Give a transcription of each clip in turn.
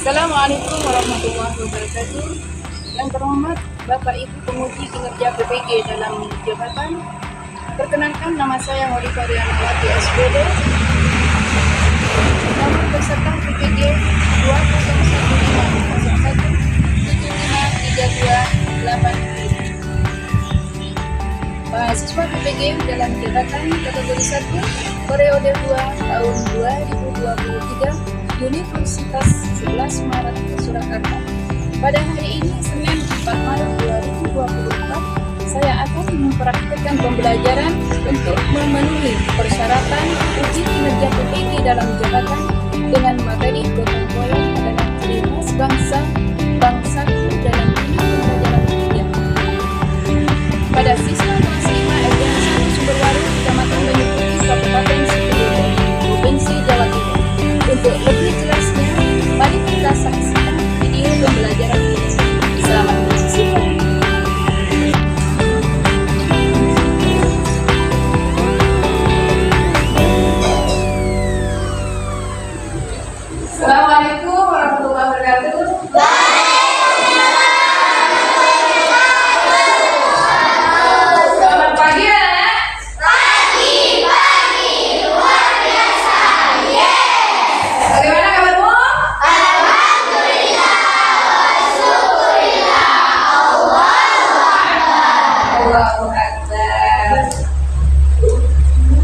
Assalamualaikum warahmatullahi wabarakatuh. Yang terhormat Bapak Ibu Penguji Kinerja PPG dalam jabatan, perkenalkan nama saya Holika Rianawati SPD, nomor peserta PPG 200101753287. Mahasiswa PPG dalam jabatan kategori 1 periode 2 tahun 2023 Universitas 11 Maret Surakarta. Pada hari ini Senin 4 Maret 2024 saya akan mempraktikkan pembelajaran untuk memenuhi persyaratan uji kinerja PPG dalam jabatan dengan materi gotong royong adalah ciri khas bangsaku dalam dunia pembelajaran media. Pada siswa kelas 5 SD Sumberwaru, Kecamatan Banyuwangi, Kabupaten Situbondo, Provinsi Jawa Timur. Untuk lebih jelasnya, mari kita saksikan video pembelajaran ini. Selamat menyaksikan. Assalamualaikum warahmatullahi wabarakatuh. Selamat pagi ya.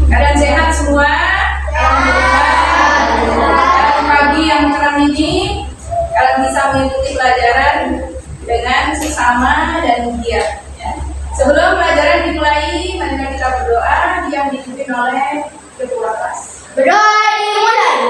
Keadaan sehat semua? Alhamdulillah. Pagi yang cerah ini kalian bisa mengikuti pelajaran dengan sesama dan giat. Sebelum pelajaran dimulai, mari kita berdoa yang dipimpin oleh ketua kelas. Berdoa dimulai.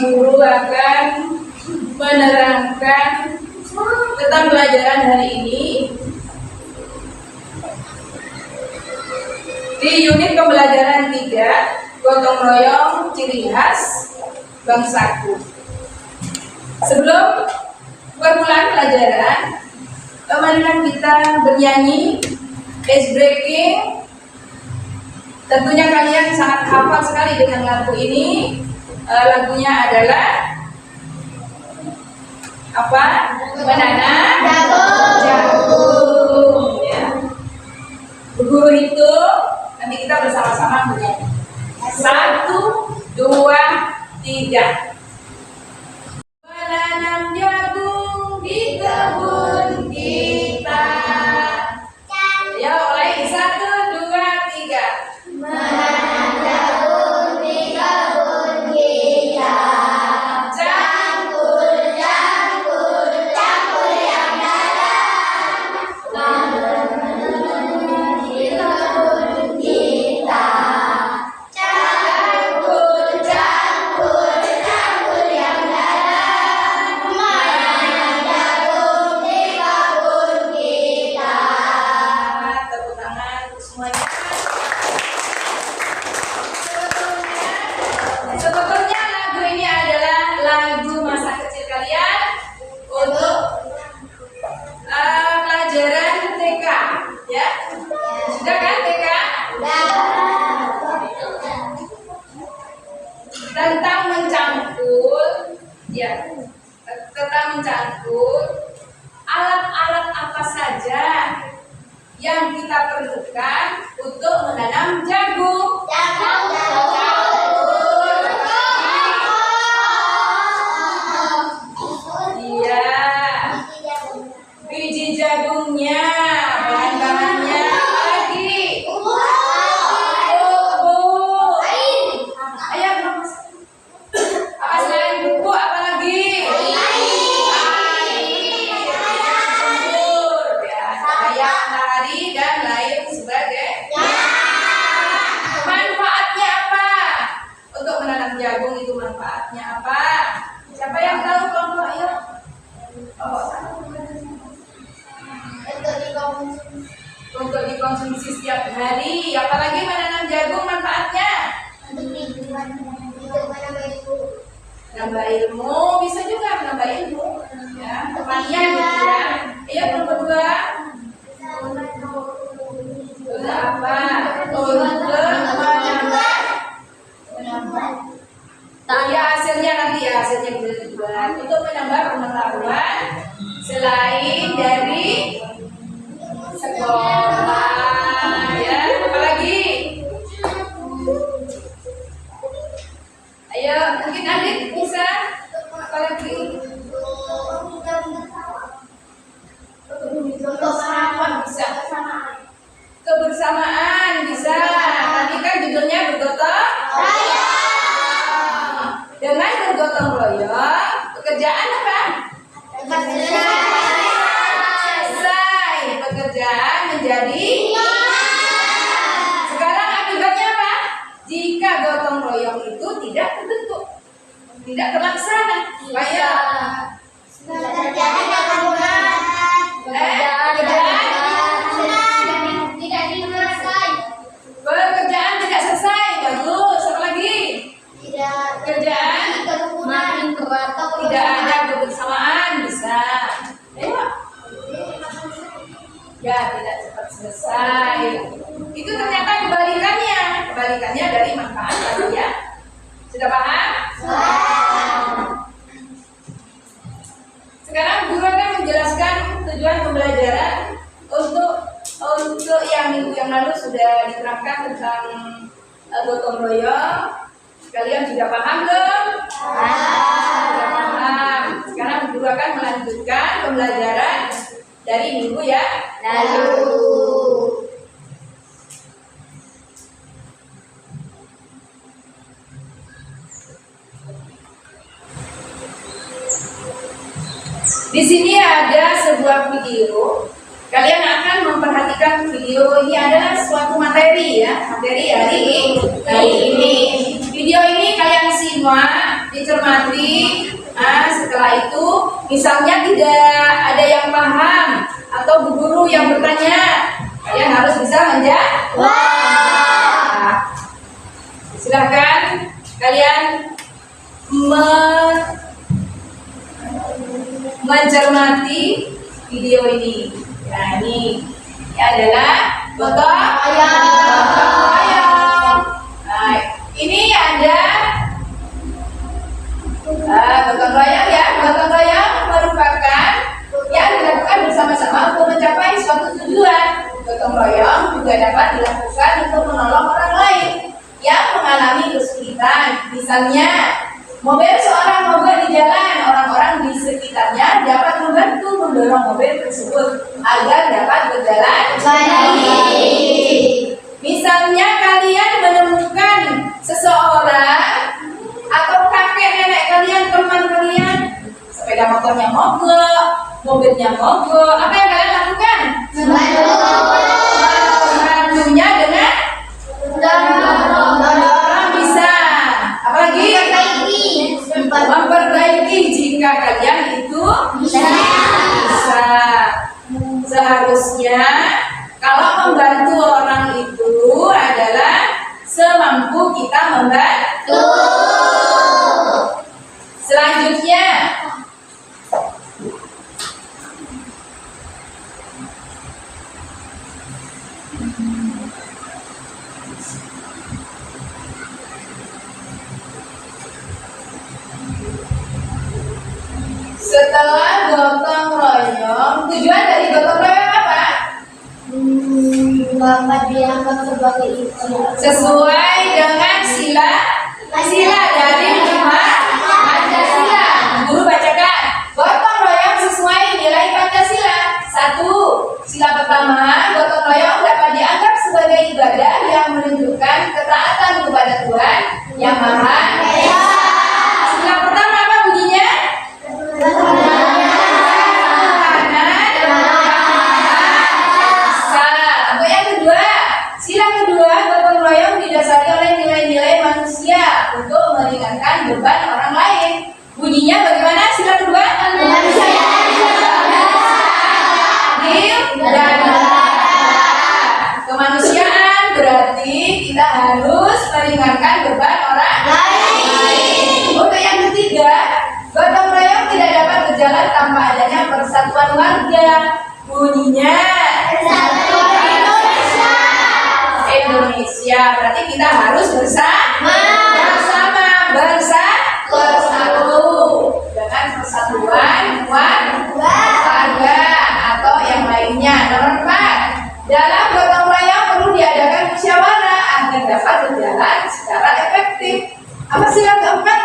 Guru akan menerangkan tentang pelajaran hari ini di unit pembelajaran 3 gotong royong ciri khas bangsaku. Sebelum permulaan pelajaran, marilah kita bernyanyi ice breaking. Tentunya kalian sangat hafal sekali dengan lagu ini. Lagunya adalah apa? Menanam jagung. Ya. Guru itu nanti kita bersama-sama bernyanyi. 1, 2, 3. Menanam jagung di kebun kita. Ya, mulai 1, 2, 3. Menanam jagung di kebun kita. Cangkul, cangkul, cangkul yang kita perlukan untuk menanam jagung? Iya, biji jagungnya, bahan-bahannya apa lagi? Bubuk. Ayo, apa selain bubuk apa lagi? Cahaya matahari dan lain sebagainya. Manfaatnya apa? Untuk menanam jagung itu manfaatnya apa? Siapa yang tahu kelompok? Ayo. Untuk dikonsumsi setiap hari. Apalagi menanam jagung manfaatnya? Nambah ilmu, bisa juga menambah ilmu. Ya, pertanian gitu ya. Ayo kelompok 2. Untuk apa? Untuk menambah. Ya hasilnya nanti ya, hasilnya bisa dibuat. Untuk menambah pengetahuan selain dari sekolah, ya. Apalagi? Ayo, mungkin Adit bisa. Apalagi? Bisa. Kebersamaan bisa. Tadi kan judulnya bergotong royong. Dengan bergotong royong, pekerjaan apa? Selesai. Pekerjaan menjadi. Sekarang akibatnya apa? Jika gotong royong itu tidak terbentuk, tidak terlaksana, pekerjaan tidak selesai. Bagus. Apa lagi? Pekerjaan tidak ada kebersamaan. Bisa. Ayo. Ya, tidak cepat selesai. Itu ternyata kebalikannya dari manfaat tadi ya. Sudah paham? Sekarang guru akan menjelaskan tujuan pembelajaran untuk yang minggu yang lalu sudah diterangkan tentang gotong royong. Kalian sudah paham belum? Sudah paham. Sekarang guru akan melanjutkan pembelajaran dari minggu ya lalu. Di sini ada sebuah video. Kalian akan memperhatikan video ini adalah suatu materi ya, materi hari ini. Video ini kalian simak, dicermati. Nah, setelah itu, misalnya tidak ada yang paham atau bu guru yang bertanya, kalian harus bisa menjawab. Silahkan kalian mencermati video ini. Nah, ini adalah gotong royong. Nah, ini ada gotong royong ya. Gotong royong merupakan yang dilakukan bersama-sama untuk mencapai suatu tujuan. Gotong royong juga dapat dilakukan untuk menolong orang lain yang mengalami kesulitan. Misalnya, seorang mobil di jalan, orang-orang di sekitarnya dapat membantu mendorong mobil tersebut agar dapat berjalan baik. Misalnya kalian menemukan seseorang atau kakek nenek kalian, teman kalian, sepeda motornya mogok, mobilnya mogok, apa yang kalian lakukan? Membantunya dengan bisa. Apalagi? Memperbaiki jika kalian itu bisa. Seharusnya kalau membantu orang itu adalah semampu kita membantu. Selanjutnya, setelah gotong royong, tujuan dari gotong royong apa? dapat dianggap sebagai ikhtiar. Sesuai dengan sila dari 5 Pancasila. Guru bacakan. Gotong royong sesuai nilai Pancasila. 1. Sila pertama, gotong royong dapat dianggap sebagai ibadah yang menunjukkan ketaatan kepada Tuhan Yang Maha Esa. Sila pertama apa bunyinya? Untuk yang kedua, sila kedua, gotong royong didasari oleh nilai-nilai manusia untuk meringankan beban orang lain. Bunyinya bagaimana sila kedua? Dan kemanusiaan berarti kita harus meringankan beban orang lain. Untuk yang ketiga, gotong royong tidak dapat berjalan tanpa adanya persatuan warga. Bunyinya Indonesia. Berarti kita harus bersatu dengan persatuan warga atau yang lainnya. Nomor 4, dalam gotong royong perlu diadakan musyawarah agar dapat berjalan secara efektif. Apa sila keempat?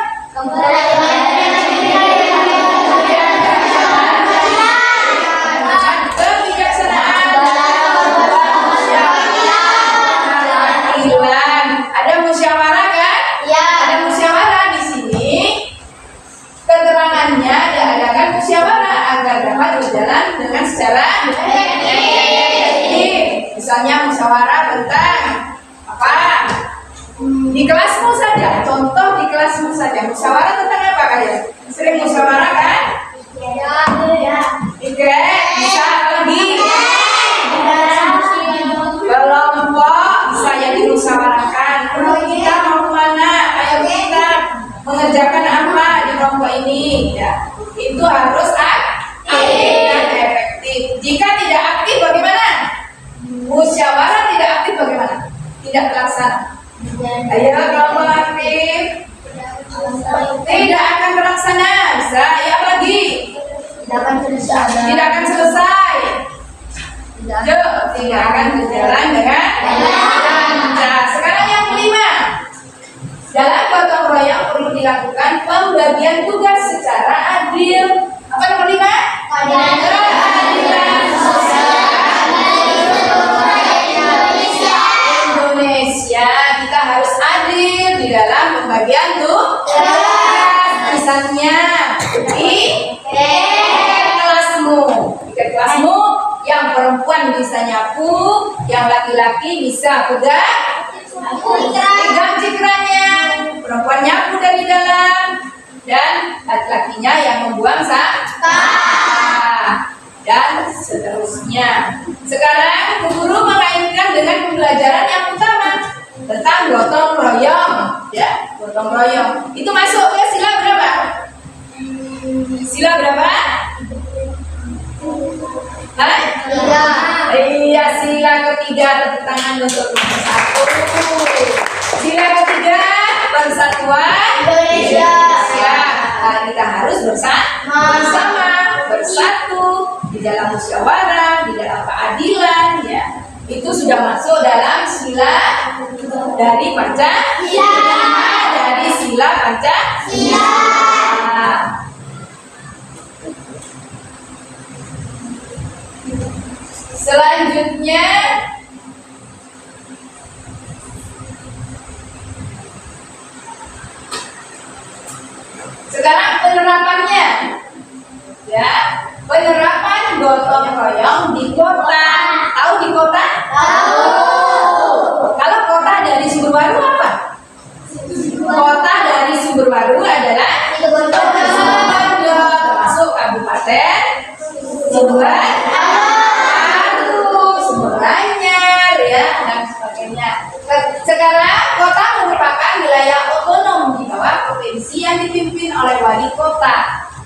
Kebijaksanaan. Ada musyawarah kan? Ya. Ada musyawarah di sini. Keterangannya diadakan musyawarah agar dapat berjalan dengan secara efektif. Misalnya musyawarah tentang apa? Di kelasmu saja. Contoh di kelasmu saja. Musyawarah tentang apa kalian? Sering musyawarah kan? Ya. Bisa apa lagi? Kelompok bisa jadi musyawarahkan. Kita mau kemana? Ayo kita mengerjakan apa di kelompok ini? Ya, itu harus aktif dan efektif. Jika tidak aktif bagaimana? Musyawarah tidak aktif bagaimana? Tidak terlaksana. Ayo kelompok aktif. Tidak akan terlaksana. Bisa. Ya apa lagi? Tidak akan selesai. Tidak akan berjalan dengan lancar. Sekarang yang kelima, dalam gotong royong perlu dilakukan pembagian tugas secara adil. Apa nomor 5? Keadilan sosial Indonesia. Kita harus adil di dalam pembagian tugas. Misalnya di kelasmu yang perempuan bisa nyapu, yang laki-laki bisa pegang cikranya. Perempuan nyapu dari dalam dan laki-lakinya yang membuang sampah dan seterusnya. Sekarang guru mengaitkan dengan pembelajaran yang utama tentang gotong royong, ya, gotong royong. Itu masuk ke sila berapa? Sila berapa? Iya, sila ketiga. Tepuk tangan untuk nomor 1. Sila ketiga, persatuan Indonesia. Nah, kita harus bersama, bersatu di dalam musyawarah, di dalam keadilan, ya. Itu sudah masuk dalam sila dari Pancasila. Dari sila Pancasila. Selanjutnya, sekarang penerapannya, ya, penerapan gotong royong di kota. Tahu di kota? Tahu. Kalau kota dari Sumber Baru apa? Kota dari Sumber Baru adalah termasuk kabupaten Sumber Anyar, ya, dan sebagainya. Sekarang kota merupakan wilayah otonom di bawah provinsi yang dipimpin oleh wali kota.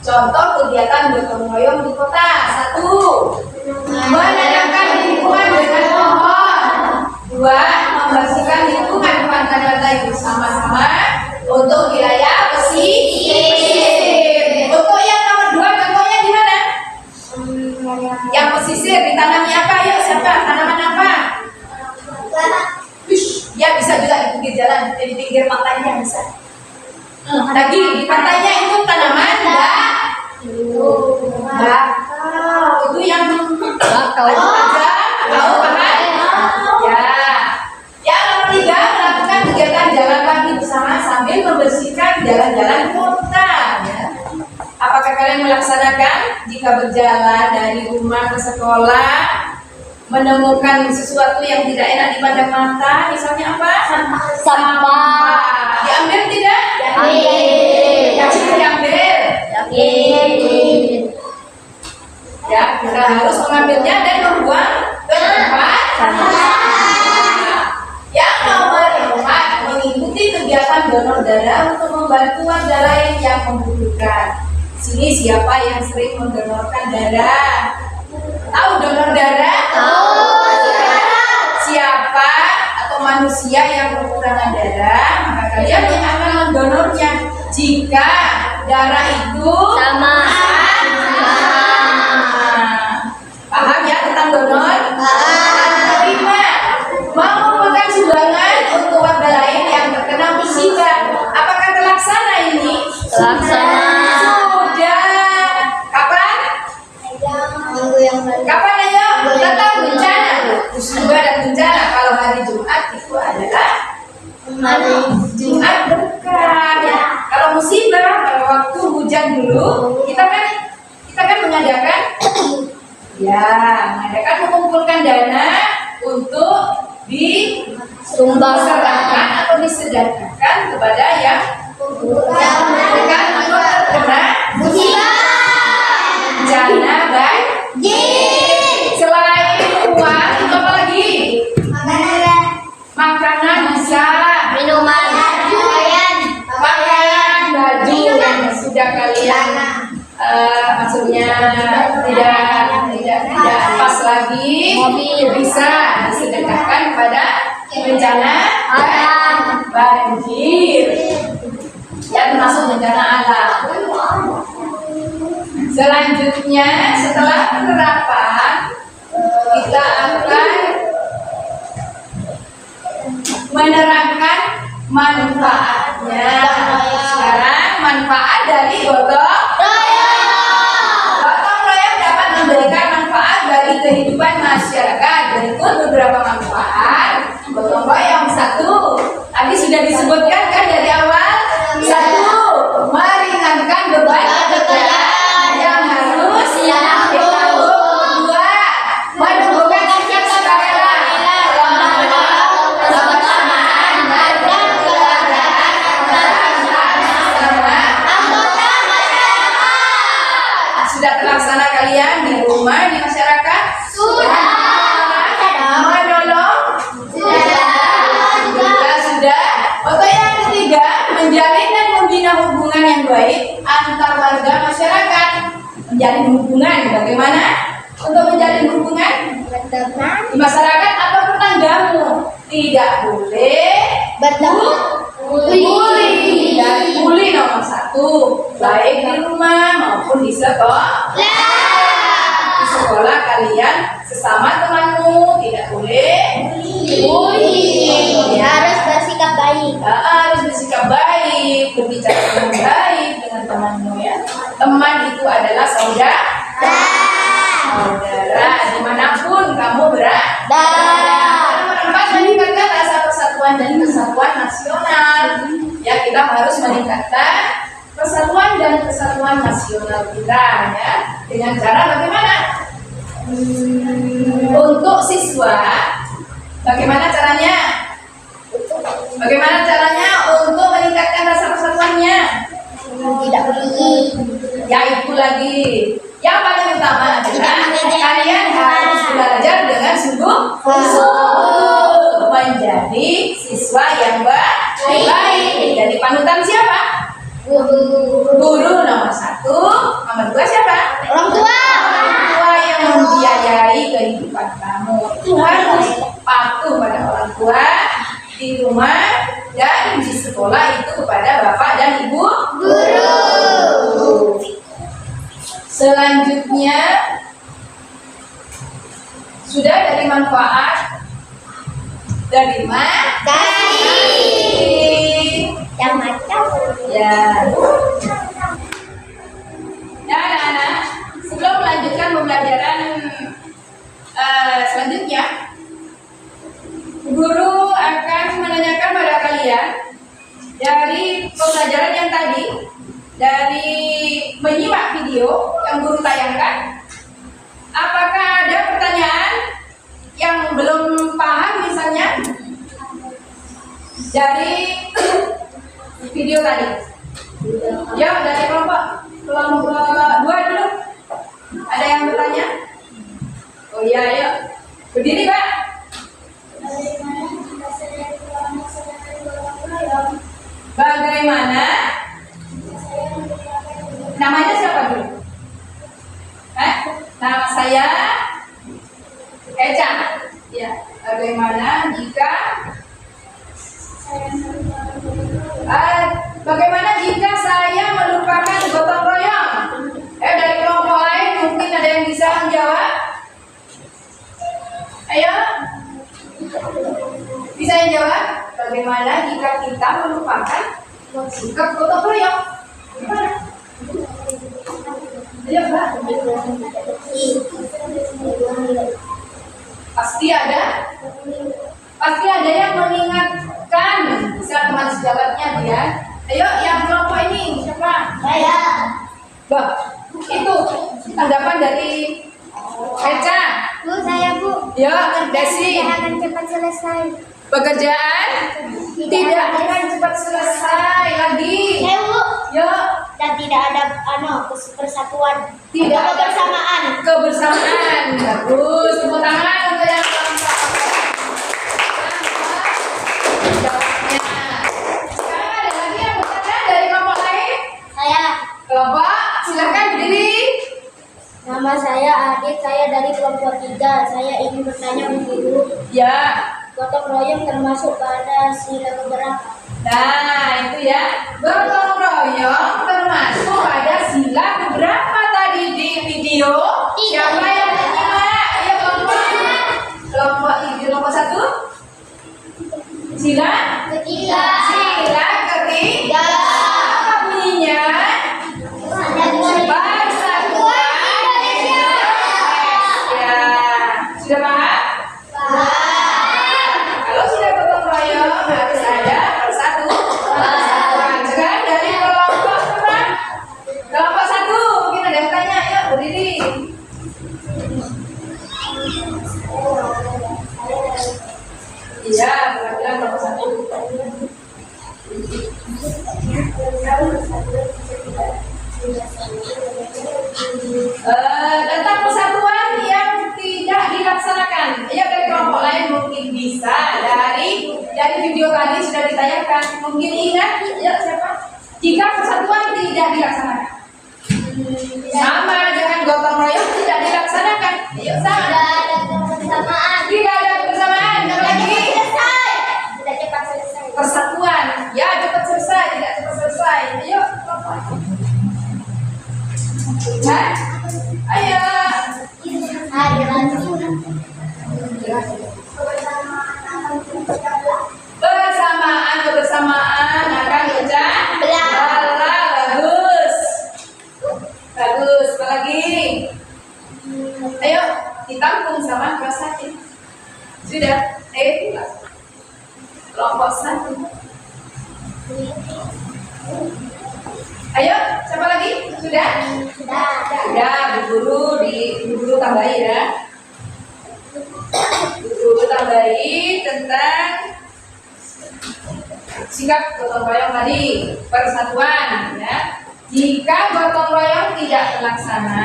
Contoh kegiatan gotong royong di kota: 1. Menanamkan lingkungan dengan pohon. 2. Membersihkan lingkungan pantai-pantai bersama-sama untuk wilayah pesisir. Untuk yang nomor 2, contohnya di mana? Yang pesisir ditanami apa? Yuk, siapa? Tanaman apa? pinggir jalan, di pinggir pantainya bisa. Lagi di pantainya itu tanaman bakau. Itu yang Bakau. aja tahu kan? Ya. Yang ketiga, melakukan kegiatan jalan kaki bersama sambil membersihkan jalan-jalan kota. Ya. Apakah kalian melaksanakan jika berjalan dari rumah ke sekolah, menemukan sesuatu yang tidak enak dipandang mata, misalnya apa? Sampah. Diambil tidak? Kasih diambil. Ya, kita harus mengambilnya dan membuang ke tempat sampah. Yang nomor 4, mengikuti kegiatan donor darah untuk membantu warga lain yang membutuhkan. Sini siapa yang sering mendonorkan darah? Tahu donor darah? Siapa atau manusia yang kekurangan darah, maka kalian yang akan mendonornya. Jika darah itu Sama. paham ya tentang donor? Kelima, mengumpulkan sumbangan untuk warga lain yang terkena musibah. Apakah terlaksana ini? Terlaksana. Sudah. Kapan? Minggu yang lalu. Kapan ayo? Tentang bencana. Musibah dan bencana. Kalau hari Jumat itu adalah Jumat berkah. Ya. Kalau musibah, pada waktu hujan dulu, kita kan mengadakan mengumpulkan dana untuk diserahkan atau disedekahkan kepada yang membutuhkan atau terkena bencana banjir. Selain uang, itu apa lagi? Makanan bisa, Minuman. pakaian, baju yang sudah kalian maksudnya tidak pas lagi, bisa disedekahkan kepada bencana banjir, ya termasuk bencana alam. Selanjutnya setelah penerapan kita akan menerangkan manfaatnya. Sekarang manfaat dari gotong royong dapat memberikan manfaat bagi kehidupan masyarakat. Berikut beberapa manfaat gotong royong. 1, tadi sudah disebutkan kan dari awal. 1, meringankan beban pekerjaan yang harus ditanggung. 2, menumbuhkan sikap sukarela, kebersamaan dan kekeluargaan sudah terlaksana kalian di rumah, di masyarakat? Sudah. Menolong? Sudah. Untuk yang ketiga, menjalin dan membina hubungan yang baik antar warga masyarakat. Menjalin hubungan, bagaimana? Untuk menjalin hubungan di masyarakat atau tetanggamu, tidak boleh bully. Dan bully nomor 1, baik di rumah maupun di sekolah. Di sekolah kalian sesama temanmu tidak boleh bully. Ya. Harus bersikap baik. Harus bersikap baik, berbicara dengan baik dengan temanmu ya. Teman itu adalah saudara. Dimanapun kamu berada. Nomor 4, meningkatkan rasa persatuan dan kesatuan nasional. Ya, kita harus meningkatkan persatuan dan kesatuan nasional kita ya. Dengan cara bagaimana? Untuk siswa, bagaimana caranya? Bagaimana caranya untuk meningkatkan rasa persatuannya? Tidak bully. Yaitu lagi yang paling utama adalah kalian harus belajar dengan sungguh-sungguh menjadi siswa yang baik. Jadi panutan siapa? Guru nomor 1. Nomor 2 siapa? Orang tua. Orang tua yang membiayai kehidupan kamu. Itu harus patuh pada orang tua di rumah dan di sekolah itu kepada bapak dan ibu guru. Selanjutnya sudah dari manfaat dari mana? Yang macam. Ya. Ya, anak-anak, sebelum melanjutkan pembelajaran selanjutnya, guru akan menanyakan pada kalian dari pembelajaran yang tadi, dari menyimak video yang guru tayangkan, apakah ada pertanyaan yang belum paham misalnya dari video tadi? Ya, dari kelompok 2 dulu. Ada yang bertanya? Oh iya, ayo. Berdiri, Pak. Bagaimana? Namanya siapa dulu? Nama saya Eca. Ya, bagaimana jika saya melupakan gotong royong? Dari kelompok lain mungkin ada yang bisa menjawab. Ayo, bisa yang jawab? Bagaimana jika kita melupakan sikap gotong royong? Gimana? Ayo, Mbak. Pasti ada yang mengingatkan. Bisa teman sejabatnya dia. Ayo, yang kelompok ini siapa? Saya. Bah, itu tanggapan dari Eca. Bu, saya Bu. Ya, Desi. Tidak akan cepat selesai. Pekerjaan tidak akan cepat selesai lagi. Saya Bu. Ya, Dan tidak ada persatuan. Tidak ada kebersamaan. kebersamaan. Bagus, tepuk tangan untuk yang kelompok. Jawabnya. Sekarang ada lagi yang bertanya dari kelompok lain? Saya. Kelompok, silakan berdiri. Nama saya Adit, saya dari kelompok 3. Saya ingin bertanya Bu, Ya. gotong royong termasuk pada sila keberapa? Nah, itu ya. Gotong royong termasuk pada sila keberapa tadi di video? Siapa yang menyimak? Ayo kelompok 1. Sila Ketiga. Sila ketiga. Apa bunyinya? Persatuan Indonesia. Ya, sudah paham? Kalau sudah gotong royong harus ada persatuan. Sekarang dari kelompok berapa? Kelompok 1. Mungkin ada yang tanya. Yuk berdiri. Iya, perwakilan kelompok 1. Tentang persatuan yang tidak dilaksanakan. Ayo dari kelompok lain mungkin bisa. Dari video tadi sudah ditayangkan. Mungkin ingat, ya siapa? Jika persatuan tidak dilaksanakan, sama dengan gotong royong tidak dilaksanakan. Ayo sama. Tidak ada kebersamaan. Apa lagi? Tidak cepat selesai. Persatuan. Ya cepat selesai, tidak cepat selesai. Ayo. Hah? Ayo. Kebersamaan akan pecah belah. Bagus. Apa lagi? Ayo ditampung sama kelas 1. Sudah. Kelompok 1. Ayo, siapa lagi? Sudah? Sudah, Bu guru tambahi ya. Bu guru tambahi tentang sikap gotong royong tadi, persatuan ya. Jika gotong royong tidak terlaksana,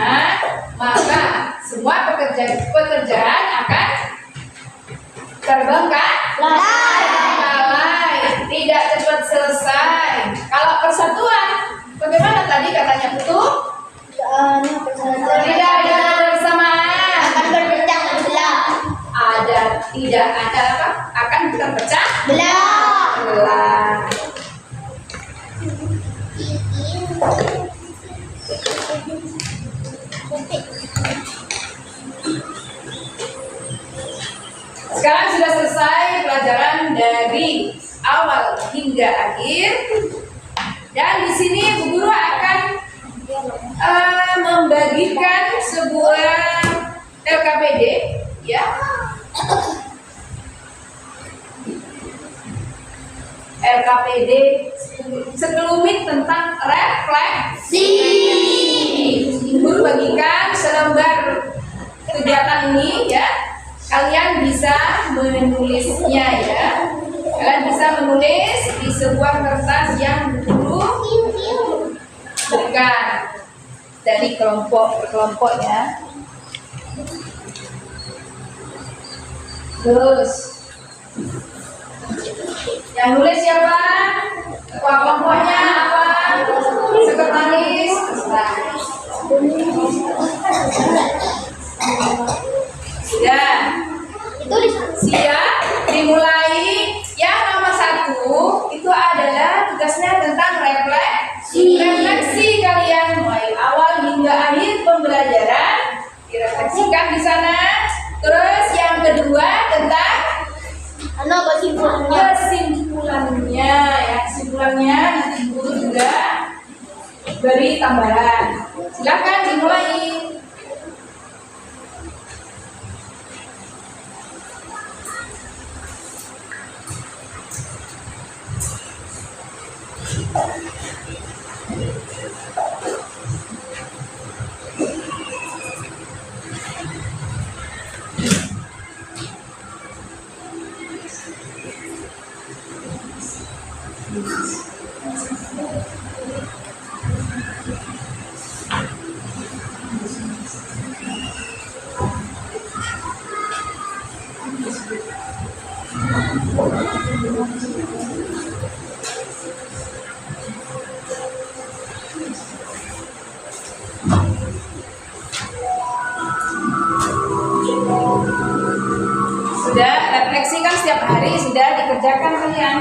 maka semua pekerjaan akan terbengkalai, tidak cepat selesai. Kalau persatuan, bagaimana tadi katanya betul? Tidak ada kebersamaan. Tidak ada apa? Akan terpecah belah. Sekarang sudah selesai pelajaran dari awal hingga akhir. Dan di sini Bu Guru akan membagikan sebuah LKPD, ya. LKPD sekelumit tentang refleksi. Guru bagikan selembar kegiatan ini, ya. Kalian bisa menulisnya, ya. Kalian bisa menulis di sebuah kertas yang Guru berikan dari kelompok per kelompok, ya. Terus yang nulis siapa? Ketua kelompoknya apa? Sekretaris. Sudah. Siap. Dimulai. Yang nomor 1 itu adalah tugasnya tentang refleksi. Refleksi kalian mulai awal hingga akhir pembelajaran direfleksikan di sana. Terus yang kedua tentang kesimpulannya, ya. Kesimpulannya nanti Guru juga beri tambahan. Silakan dimulai. Sudah refleksikan setiap hari, sudah dikerjakan kalian.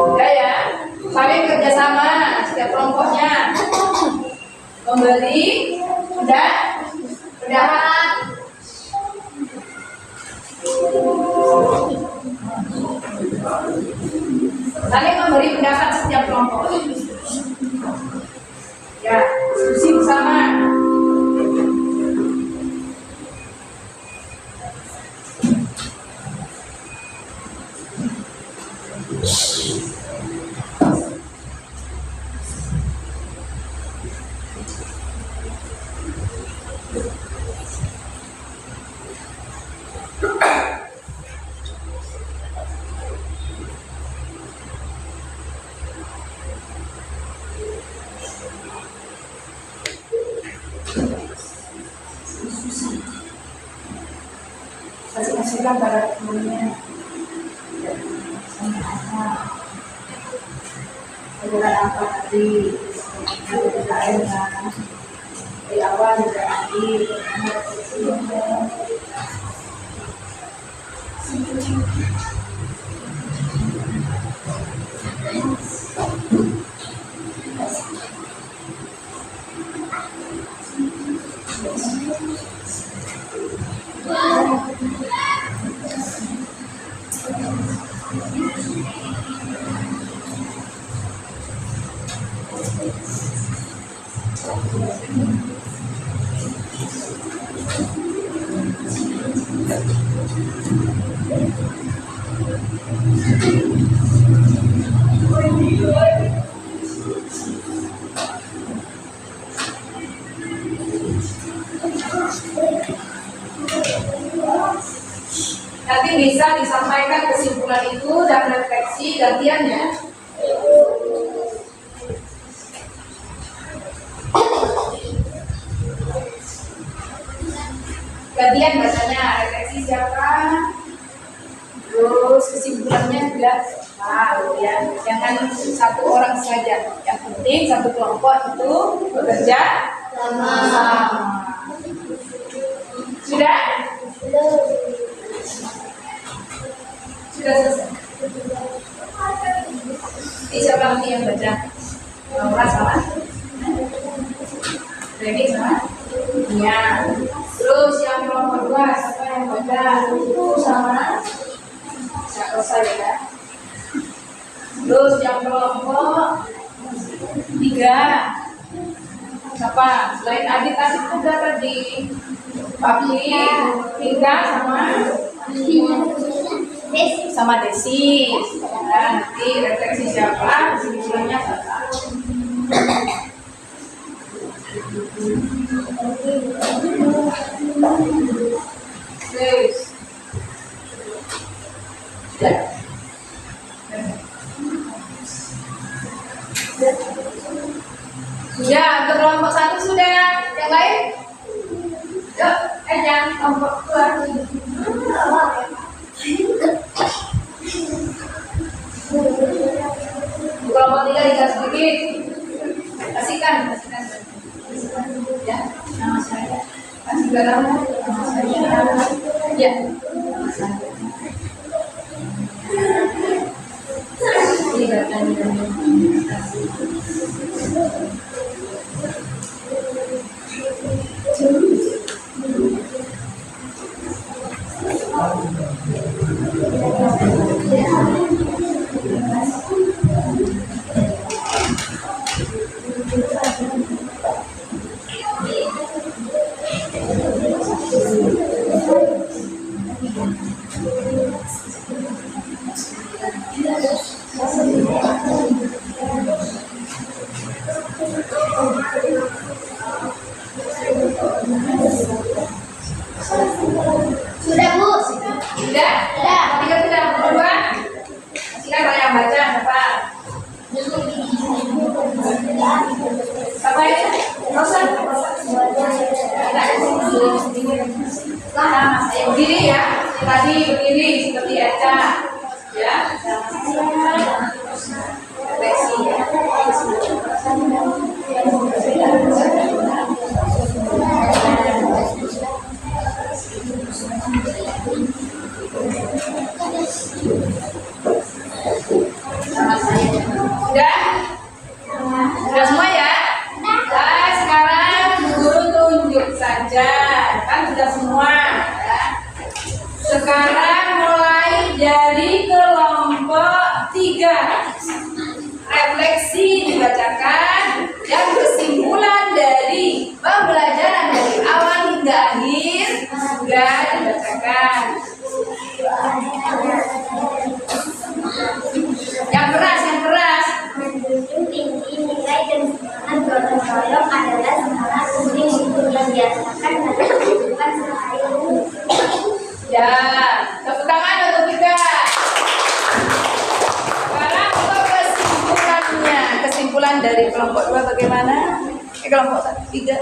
Udah, ya. Saling kerjasama setiap kelompoknya memberi pendapat. Saling memberi pendapat setiap kelompok. Ya, diskusi bersama. Kasih-kasihkan pada temannya. Ada apa tadi? Dari awal juga akhir. bisa disampaikan kesimpulan itu dan refleksi gantiannya. Gantian bacanya, refleksi siapa? Terus kesimpulannya juga ya, jangan satu orang saja. Yang penting satu kelompok itu bekerja sama. Sudah? Sudah selesai. Ini siapa lagi yang baca? Laura sama? Reni sama? Iya. Terus yang kelompok 2 siapa yang baca? Itu sama? Siapa saja? Terus yang kelompok 3 siapa? Selain Adit juga tadi Papi, Tika sama Desi. Nah, nanti refleksi siapa? Kesimpulannya apa? Terus sudah, untuk kelompok 1 sudah. Yang lain? Yuk, jangan kelompok 2. Kelompok 3 dikasih sedikit. Kasihkan. Ya, nama saya. Kasih garam. Nama saya. Ya. Ini katanya. Sudah, Bu. Sudah? Tiga sudah. Kedua? Kasihkan saya yang baca apa? Apa itu? Rosa. Nah, saya berdiri ya. Tadi berdiri seperti Eca. Ya. Refleksi ya. Sudah semua ya? Nah, sekarang guru tunjuk saja. Kan sudah semua ya. Sekarang mulai dari kelompok 3. Refleksi dibacakan dan kesimpulan dari pembelajaran dari awal hingga akhir juga dibacakan. Yang keras. Menjunjung tinggi nilai dan semangat gotong royong adalah semangat penting untuk yang dirasakan pada kehidupan sehari-hari. Ya, tepuk tangan untuk kita. Sekarang untuk kesimpulannya. Kesimpulan dari kelompok 2 bagaimana? Kelompok 3.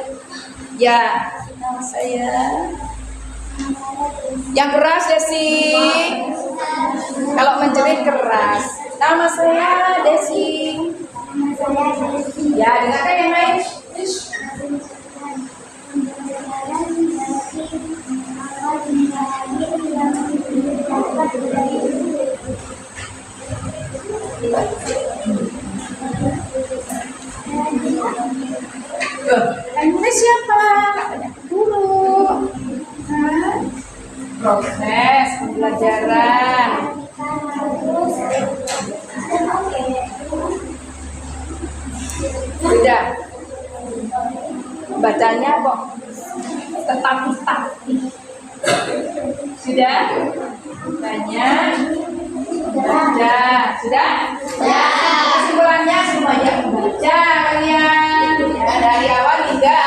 Ya, nama saya. Yang keras Desi. Kalau menjerit keras. Nama saya Desi. Ya, dengarkan yang lain. Ini siapa? Guru. Proses pembelajaran. Sudah. Bacanya kok tetap. Sudah? Banyak. Baca. Sudah? Ya. Kesimpulannya semuanya baca kalian. Ya, dari awal hingga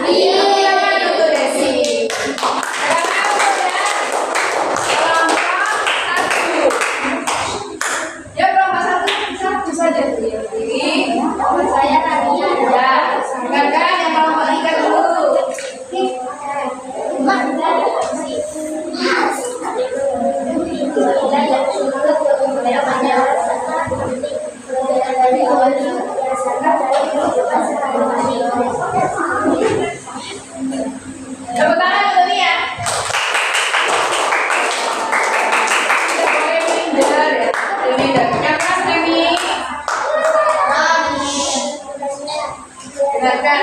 akhir. Untuk Desi. Sekarang sudah kelompok Dengarkan.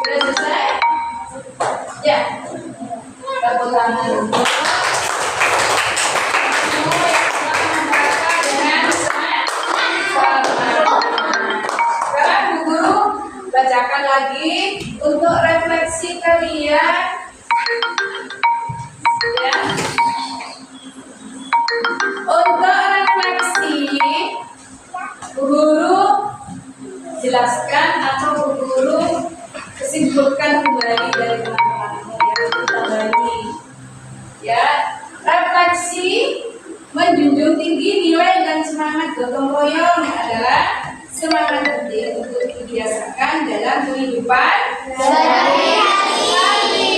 Sudah selesai? Ya. Tepuk tangan dulu. Sekarang Bu Guru bacakan lagi untuk refleksi kalian. Ya. Untuk refleksi, Bu Guru jelaskan atau Bu Guru kesimpulkan kembali dari teman-temanmu yang kembali. Ya, refleksi menjunjung tinggi nilai dan semangat gotong royong adalah semangat penting untuk dibiasakan dalam kehidupan sehari-hari.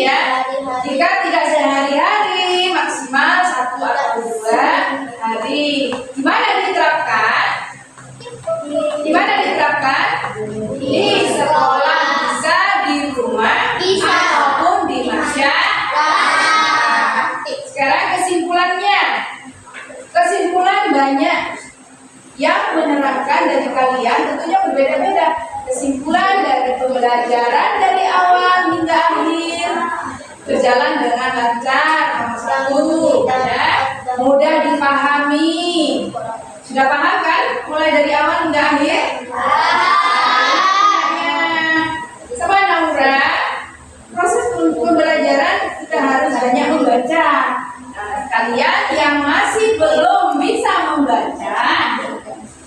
Ya, jika tidak sehari-hari, maksimal 1 atau 2 hari. Di mana diterapkan? Di mana diterapkan? Di sekolah, bisa di rumah, ataupun di masyarakat. Sekarang kesimpulannya. Kesimpulan banyak yang menerapkan dari kalian tentunya berbeda-beda. Kesimpulan dari pembelajaran dari awal hingga akhir berjalan dengan lancar. Nomor 1, ya, mudah dipahami. Sudah paham kan? Mulai dari awal hingga akhir? Sama Naura, proses pembelajaran kita harus banyak membaca. Nah, kalian yang masih belum bisa membaca,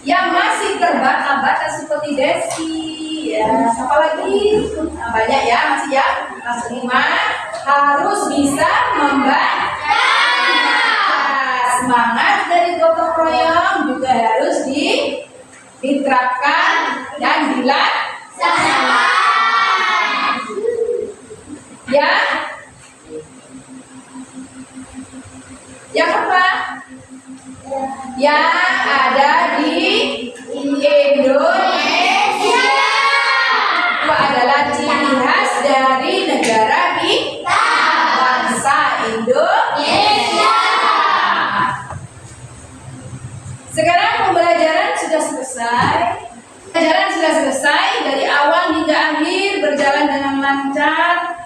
yang masih terbata-bata seperti Desi, ya, siapa lagi? Nah, banyak ya, masih ya, kelas 5 harus bisa membaca. Semangat dari gotong royong juga harus diterapkan dan dilaksanakan. Ya, yang apa? Yang ada di Indonesia. Itu adalah ciri khas dari negara kita, bangsa Indonesia. Sekarang pembelajaran sudah selesai. Pembelajaran sudah selesai dari awal hingga akhir berjalan dengan lancar.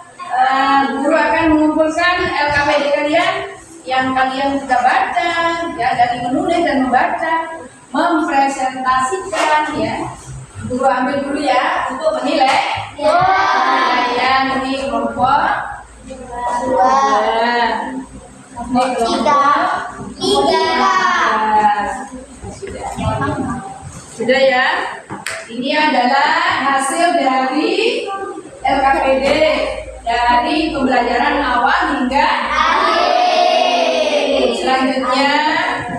Guru akan mengumpulkan LKPD kalian yang kalian sudah baca, ya, dari menulis dan membaca, mempresentasikan, ya. Guru ambil dulu ya untuk menilai. Ya, ini kelompok 2, ini kelompok 3. Sudah ya. Ini adalah hasil dari LKPD dari pembelajaran awal hingga akhir. Selanjutnya,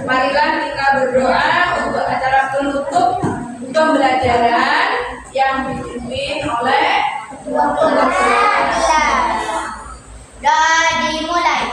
marilah kita berdoa untuk acara penutup pembelajaran yang dipimpin oleh Doa dimulai.